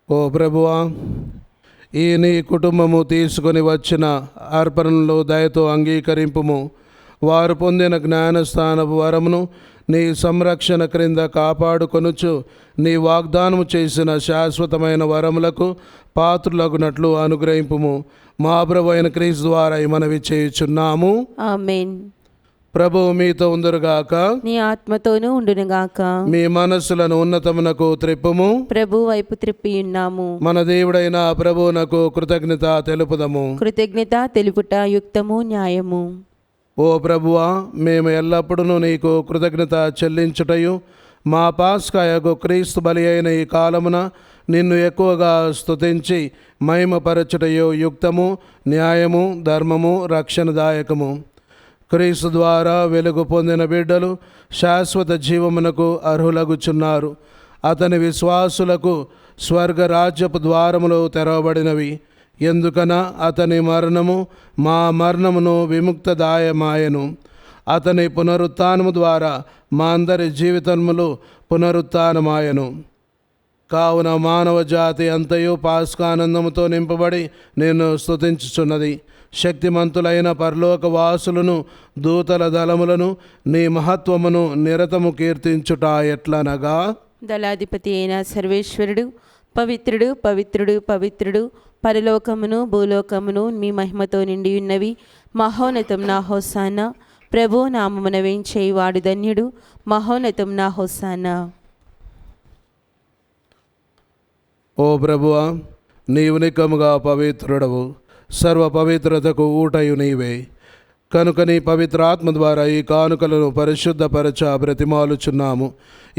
ఓ ప్రభువా, ఈ నీ కుటుంబము తీసుకొని వచ్చిన అర్పణలో దయతో అంగీకరింపుము. వారు పొందిన జ్ఞానస్థానపు వరమును నీ సంరక్షణ క్రింద కాపాడుకొనుచు నీ వాగ్దానము చేసిన శాశ్వతమైన వరములకు పాత్రులగునట్లు అనుగ్రహింపుము. మా ప్రభువైన క్రీస్తు ద్వారా ఈ మనవి చేయుచున్నాము. ఆమేన్. ప్రభువు మీతో ఉందురుగాక. నీ ఆత్మతోనూ ఉండునుగాక. మీ మనస్సులను ఉన్నతమునకు త్రిప్పుము. ప్రభు వైపు త్రిప్పి ఉన్నాము. మన దేవుడైన ప్రభువునకు కృతజ్ఞత తెలుపుదము. కృతజ్ఞత తెలుపుట యుక్తము న్యాయము. ఓ ప్రభువా, మేము ఎల్లప్పుడూ నీకు కృతజ్ఞత చెల్లించుటయు మా పాస్కాయకు క్రీస్తు బలి అయిన ఈ కాలమున నిన్ను ఎక్కువగా స్తుతించి మహిమపరచుటయు యుక్తము న్యాయము ధర్మము రక్షణదాయకము. క్రీస్తు ద్వారా వెలుగు పొందిన బిడ్డలు శాశ్వత జీవమునకు అర్హులగుచున్నారు. అతని విశ్వాసులకు స్వర్గరాజ్యపు ద్వారములు తెరవబడినవి. ఎందుకన అతని మరణము మా మరణమును విముక్తదాయమాయను. అతని పునరుత్థానము ద్వారా మా అందరి జీవితములు పునరుత్థానమాయను. కావున మానవ జాతి అంతయు పాస్కానందముతో నింపబడి నేను స్తుతించుచున్నది. శక్తిమంతులైన పరలోక వాసులను దూతల దళములను నీ మహత్వమును నిరతము కీర్తించుట ఎట్లనగా, దళాధిపతి అయిన సర్వేశ్వరుడు పవిత్రుడు పవిత్రుడు పవిత్రుడు, పరలోకమును భూలోకమును మీ మహిమతో నిండి ఉన్నవి. మహోన్నతం నా హోసానా. ప్రభు నామమున వేంచేయువాడు ధన్యుడు. మహోన్నతం నా హోసానా. ఓ ప్రభువా, నీవు నికముగా పవిత్రుడవు. సర్వ పవిత్రతకు ఊటయు నీవే. కనుక నీ పవిత్రాత్మ ద్వారా ఈ కానుకలను పరిశుద్ధపరచ బ్రతిమాలుచున్నాము.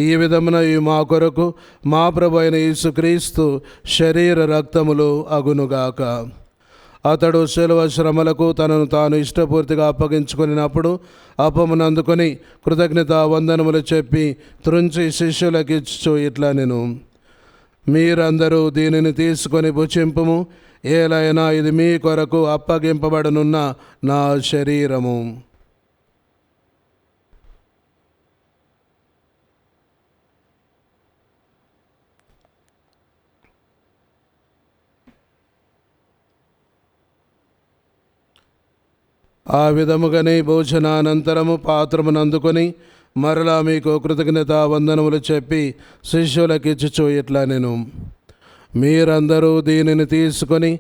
ఈ విధమున ఈ మా కొరకు మా ప్రభు అయిన యేసుక్రీస్తు శరీర రక్తములు అగునుగాక. అతడు శిలువ శ్రమలకు తనను తాను ఇష్టపూర్తిగా అప్పగించుకున్నప్పుడు అప్పమునందుకొని కృతజ్ఞత వందనములు చెప్పి త్రుంచి శిష్యులకిచ్చు ఇట్లా నేను, మీరందరూ దీనిని తీసుకొని భుజింపుము. ఏలైనా ఇది మీ కొరకు అప్పగింపబడనున్న నా శరీరము. ఆ విధముగానే భోజనానంతరము పాత్రమునందుకొని మరలా మీకు కృతజ్ఞత వందనములు చెప్పి శిష్యులకిచ్చుచు ఇట్లా నేను, మీరందరూ దీనిని తీసుకొని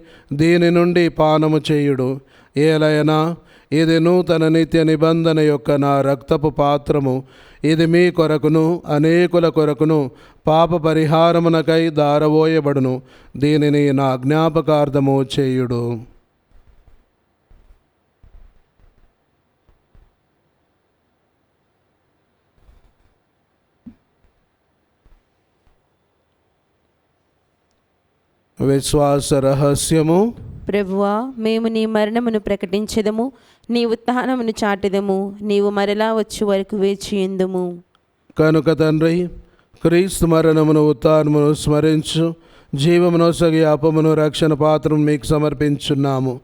దీని నుండి పానము చేయుడు. ఏలైనా ఇది నూతన నిత్య నిబంధన యొక్క నా రక్తపు పాత్రము. ఇది మీ కొరకును అనేకుల కొరకును పాప పరిహారమునకై దారవోయబడును. దీనిని నా జ్ఞాపకార్థము చేయుడు. విశ్వాస రహస్యము. ప్రభువా, మేము నీ మరణమును ప్రకటించెదము, నీ ఉత్థానమును చాటెదము. నీవు మరలా వచ్చు వరకు వేచియుందుము. కనుక తండ్రి, క్రీస్తు మరణమును ఉత్థానమును స్మరించు జీవమును సగి అపమును రక్షణ పాత్రను మీకు సమర్పించున్నాము.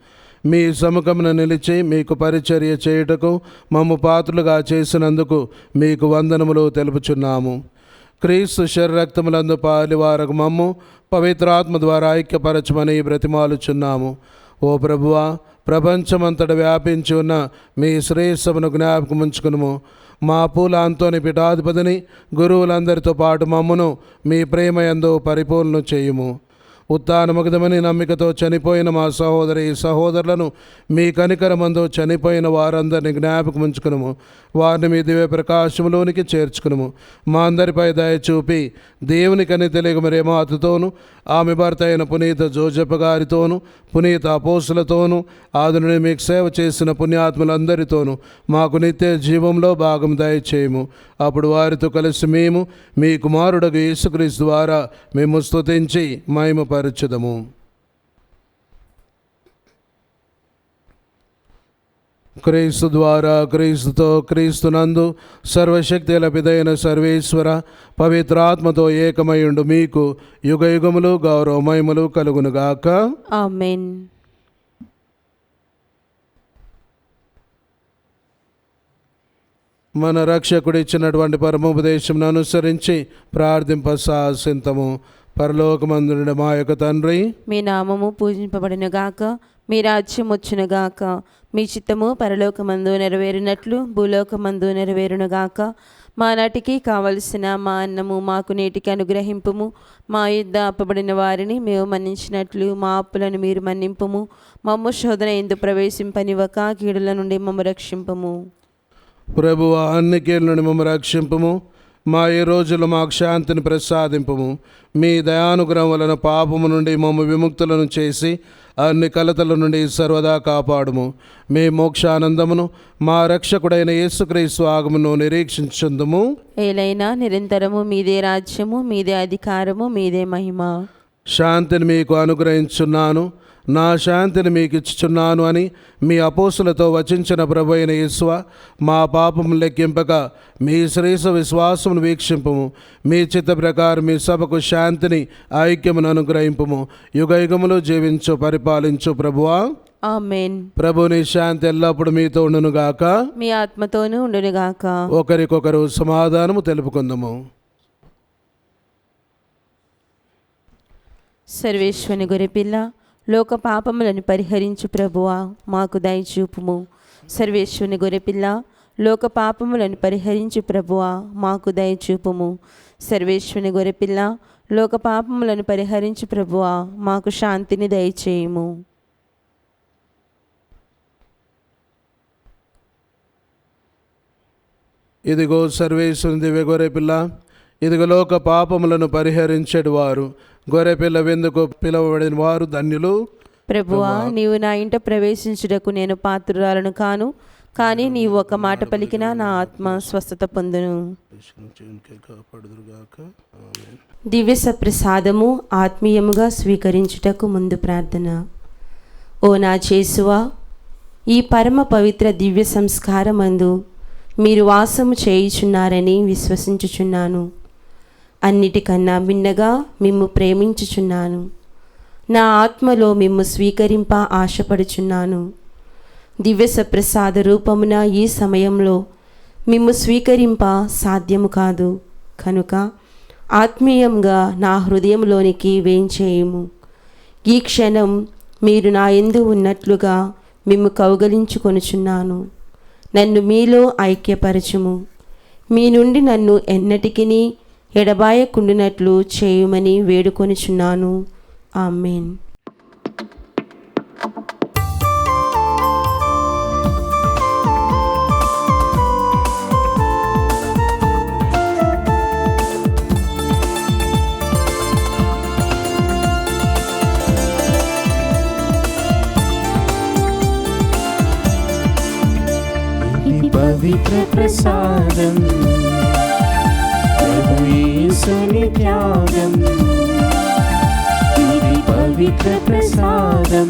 మీ సముఖమున నిలిచి మీకు పరిచర్య చేయుటకు మమ్ము పాత్రులుగా చేసినందుకు మీకు వందనములు తెలుపుచున్నాము. క్రీస్తు శరీరక్తములందు పాలివారకు మమ్ము పవిత్రాత్మ ద్వారా ఐక్యపరచమని బ్రతిమాలుచున్నాము. ఓ ప్రభువా, ప్రపంచమంతట వ్యాపించి ఉన్న మీ శ్రేయస్సును జ్ఞాపకం ఉంచుకునుము. మా పూల అంతోని పీఠాధిపతిని గురువులందరితో పాటు మమ్మును మీ ప్రేమయందు పరిపూర్ణ చేయుము. ఉత్థానముగదమని నమ్మికతో చనిపోయిన మా సహోదరి సహోదరులను మీ కనికరమందు చనిపోయిన వారందరినీ జ్ఞాపకం ఉంచుకునుము. వారిని మీ దివ్య ప్రకాశములోనికి చేర్చుకునుము. మా అందరిపై దయ చూపి దేవుని కని తెలియక మరేమాతతోను ఆమె భర్త అయిన పునీత జోజప్ప గారితోను పునీత అపోస్తులతోను ఆదుని మీకు సేవ చేసిన పుణ్యాత్ములందరితోనూ మాకు నిత్య జీవంలో భాగం దయచేయము. అప్పుడు వారితో కలిసి మేము మీ కుమారుడగు యేసుక్రీస్తు ద్వారా మేము స్తుతించి మహిమపరచుదము. క్రీస్తు ద్వారా, క్రీస్తుతో, క్రీస్తునందు సర్వశక్తి లభిదైన సర్వేశ్వర పవిత్రాత్మతో ఏకమయుండు మీకు యుగ యుగములు గౌరవ మహిమలు కలుగునుగాక. ఆమేన్. మన రక్షకుడు ఇచ్చినటువంటి పరమోపదేశం అనుసరించి ప్రార్థింపసాసింతము. పరలోకమందున మా యొక్క తండ్రి, మీ నామము పూజింపబడినగాక, మీ రాజ్యం వచ్చునుగాక, మీ చిత్తము పరలోకమందు నెరవేరినట్లు భూలోకమందు నెరవేరునుగాక. మా నాటికి కావలసిన మా అన్నము మాకు నేటికి అనుగ్రహింపుము. మా యుద్ధ అప్పబడిన వారిని మేము మన్నించినట్లు మా అప్పులను మీరు మన్నింపుము. మమ్ము శోధన ఎందు ప్రవేశింపనివ్వక కీడుల నుండి మమ్ము రక్షింపము. ప్రభువా, అన్ని కీళ్ళ నుండి మమ్ము రక్షింపుము. మా ఈ రోజులు మాకు శాంతిని ప్రసాదింపుము. మీ దయానుగ్రహం వలన పాపము నుండి మమ్ము విముక్తులను చేసి అన్ని కలతల నుండి సర్వదా కాపాడుము. మీ మోక్షానందమును మా రక్షకుడైన యేసుక్రీస్తు ఆగమను నిరీక్షించుందుము. ఏలైనా నిరంతరము మీదే రాజ్యము, మీదే అధికారము, మీదే మహిమ. శాంతిని మీకు అనుగ్రహించున్నాను, నా శాంతిని మీకు ఇచ్చుచున్నాను అని మీ అపోస్తులతో వచించిన ప్రభు అయిన యేసువ, మా పాపము లెక్కింపక మీ శ్రేష్ఠ విశ్వాసమును వీక్షింపుము. మీ చిత్త ప్రకారం మీ సభకు శాంతిని, ఐక్యమును అనుగ్రహింపుము. యుగ యుగములు జీవించు పరిపాలించు ప్రభువా. ఆమేన్. ప్రభుని శాంతి ఎల్లప్పుడు మీతో ఉండునుగాక, మీ ఆత్మతోనూ ఉండునుగాక. ఒకరికొకరు సమాధానము తెలుపుకుందాము. సర్వేశ్వని గొర్రెపిల్ల, లోక పాపములను పరిహరించు ప్రభువా, మాకు దయచూపుము. సర్వేశ్వని గొర్రెపిల్ల, లోక పాపములను పరిహరించు ప్రభువా, మాకు దయచూపుము. సర్వేశ్వని గొర్రెపిల్ల, లోక పాపములను పరిహరించు ప్రభువా, మాకు శాంతిని దయచేయుము. ఇదిగో సర్వేశ్వరుని దివ్య గొర్రెపిల్ల, ఇదిగో లోక పాపములను పరిహరించేడు వారు. గొర్రెపిల్ల విందుకు పిలువబడిన వారు ధన్యులు. ప్రభువా, నీవు నా ఇంట ప్రవేశించుటకు నేను పాత్రురాలను కాను, కానీ నీవు ఒక మాట పలికినా నా ఆత్మ స్వస్థత పొందును. దివ్య సప్రసాదము ఆత్మీయముగా స్వీకరించుటకు ముందు ప్రార్థన. ఓ నా యేసువా, ఈ పరమ పవిత్ర దివ్య సంస్కారమందు మీరు వాసము చేయుచున్నారని విశ్వసించుచున్నాను. అన్నిటికన్నా భిన్నగా మిమ్ము ప్రేమించుచున్నాను. నా ఆత్మలో మిమ్ము స్వీకరింప ఆశపడుచున్నాను. దివ్య సప్రసాద రూపమున ఈ సమయంలో మిమ్ము స్వీకరింప సాధ్యము కాదు కనుక ఆత్మీయంగా నా హృదయంలోనికి వేంచేయుము. ఈ క్షణం మీరు నా యందు ఉన్నట్లుగా మిమ్ము కౌగలించుకొనుచున్నాను. నన్ను మీలో ఐక్యపరచుము. మీ నుండి నన్ను ఎన్నటికిని ఎడబాయకుండునట్లు చేయుమని వేడుకొనుచున్నాను. ఆమేన్. ఇది పవిత్ర ప్రసాదం, ప్రభు యేసుని త్యాగం. ఇది పవిత్ర ప్రసాదం,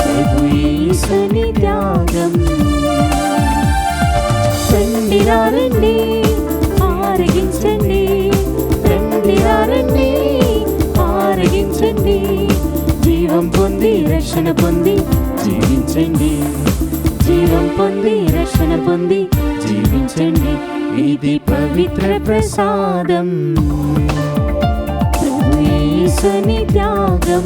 ప్రభు యేసుని త్యాగం. రండి రండి ఆరగించండి, రండి రండి ఆరగించండి. జీవం పొంది రక్షణ పొంది జీవించండి, జీవం పొంది రక్షణ పొంది జీవించండి. ఇది పవిత్ర ప్రసాదం, ప్రభు యేసుని త్యాగం.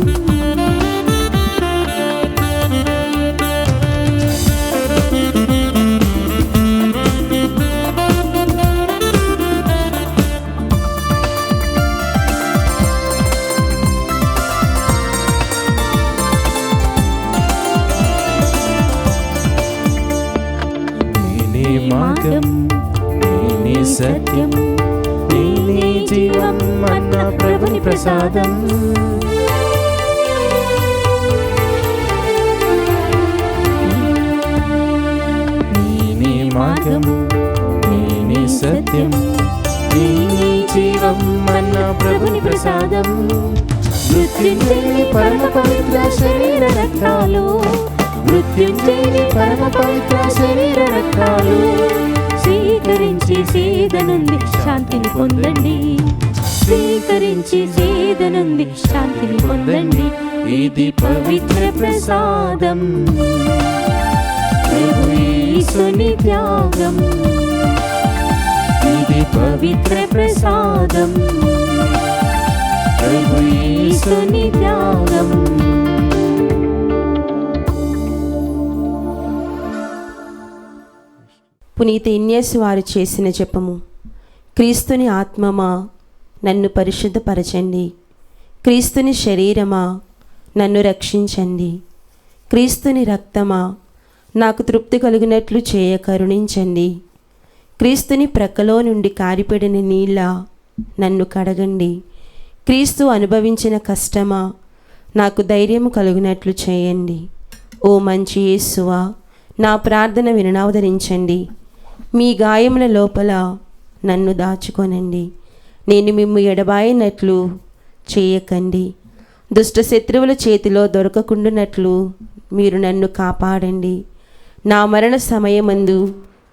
నేనే మార్గం, నేనే సత్యం, నేనే జీవం అన్న ప్రభుని ప్రసాదం. నేనే మార్గం, నేనే సత్యం, నేనే జీవం అన్న ప్రభుని ప్రసాదం. మృత్యుంజయుని పరమ పవిత్ర శరీర రక్తాలు, మృత్యుంజయుని పరమ పవిత్ర శరీర రక్తాలు స్వీకరించి సేదనుంది శాంతిని పొందండి. స్వీకరించి సేదనుంది శాంతిని పొందండి. ఇది పవిత్ర ప్రసాదం, ప్రభు యేసుని త్యాగం. ఇది పవిత్ర ప్రసాదం, ప్రభు యేసుని త్యాగం. పునీత ఇన్యాసు వారు చేసిన జపము. క్రీస్తుని ఆత్మమా నన్ను పరిశుద్ధపరచండి. క్రీస్తుని శరీరమా నన్ను రక్షించండి. క్రీస్తుని రక్తమా నాకు తృప్తి కలిగినట్లు చేయ కరుణించండి. క్రీస్తుని ప్రక్కలో నుండి కారిపడిన నీళ్ళ నన్ను కడగండి. క్రీస్తు అనుభవించిన కష్టమా నాకు ధైర్యము కలుగునట్లు చేయండి. ఓ మంచి యేసువా, నా ప్రార్థన వినవదరించండి. మీ గాయముల లోపల నన్ను దాచుకొనండి. నేను మిమ్ము ఎడబాయినట్లు చేయకండి. దుష్ట శత్రువుల చేతిలో దొరకకుండునట్లు మీరు నన్ను కాపాడండి. నా మరణ సమయమందు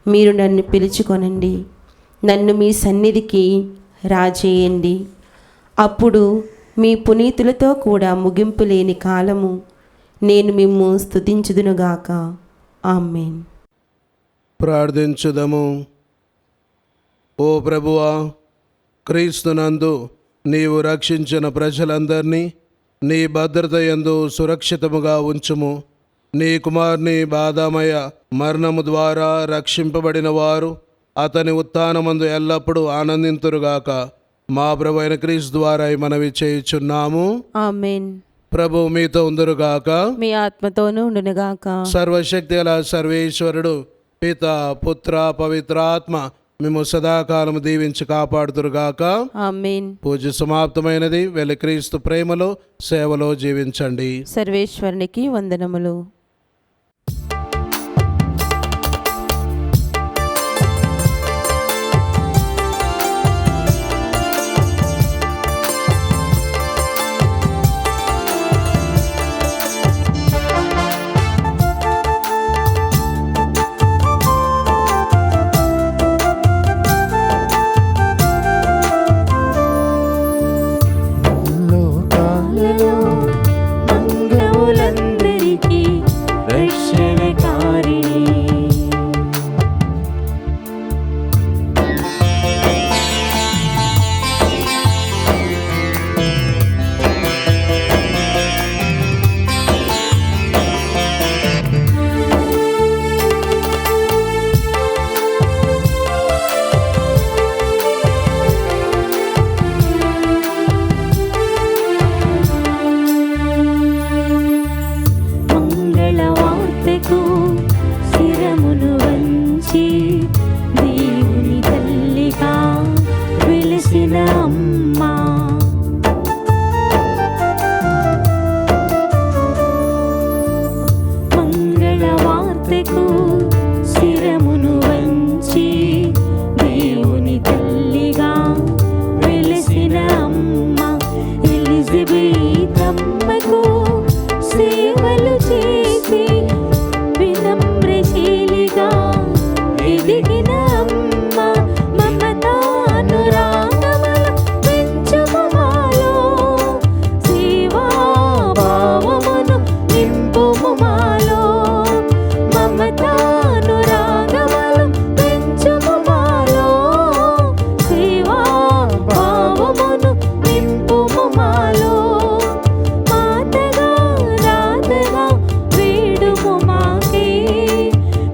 మీరు నన్ను పిలుచుకొనండి. నన్ను మీ సన్నిధికి రాజేయండి. అప్పుడు మీ పునీతులతో కూడా ముగింపు లేని కాలము నేను మిమ్ము స్తుతించుదునుగాక. ఆమేన్. ప్రార్థించుదము. ఓ ప్రభువా, క్రీస్తునందు నీవు రక్షించిన ప్రజలందరినీ నీ భద్రత యందు సురక్షితముగా ఉంచుము. నీ కుమారుని బాధామయ మరణము ద్వారా రక్షింపబడిన వారు అతని ఉత్థానమందు ఎల్లప్పుడూ ఆనందింతురుగాక. మా ప్రభు అయిన క్రీస్తు ద్వారా ఈ మనవి చేయుచున్నాము. ఆమేన్. ప్రభు మీతో ఉందురుగాక. మీ ఆత్మతోనూ ఉండునుగాక. సర్వశక్తి గల సర్వేశ్వరుడు పిత పుత్ర పవిత్రాత్మ మేము సదాకాలము దీవించి కాపాడుదురుగాక. ఆమేన్. పూజ సమాప్తమైనది. వెళ్ళి క్రీస్తు ప్రేమలో సేవలో జీవించండి. సర్వేశ్వరునికి వందనములు. లోకాలలో మంగళములందరికీ రక్షణకారిణి. మంగళవార్తకు శిరమును వంచి దేవుని తల్లిగా వెలిసిన అమ్మా, మంగళవార్తకు శిరమును వంచి దేవుని తల్లిగా వెలిసిన అమ్మ, ఎలిజబెత్ అమ్మకు సేవలు చేసి వినమ్రశీలిగా ఎదిగిన అమ్మ, మమతానురాగముల పెంచుము మాలో, సేవాభావమును నింపుము మాలో, మమతానురాగములు పెంచుము మాలో, సేవాభావమును నింపుము మాలో. మాతగా రాతగా వేడుము మాకే,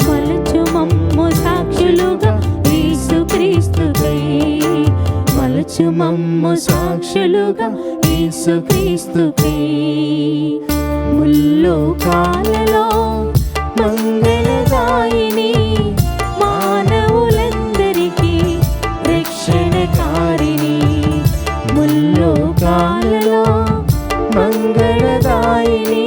మలచు మమ్ము సాక్షులుగా యేసుక్రీస్తుకై, మలచు మమ్ము సాక్షులుగా యేసుక్రీస్తుకై. ముల్లోకాలలో మంగళదాయిని, మానవులందరికీ రక్షణకారిణి. ముల్లోకాలలో మంగళదాయిని,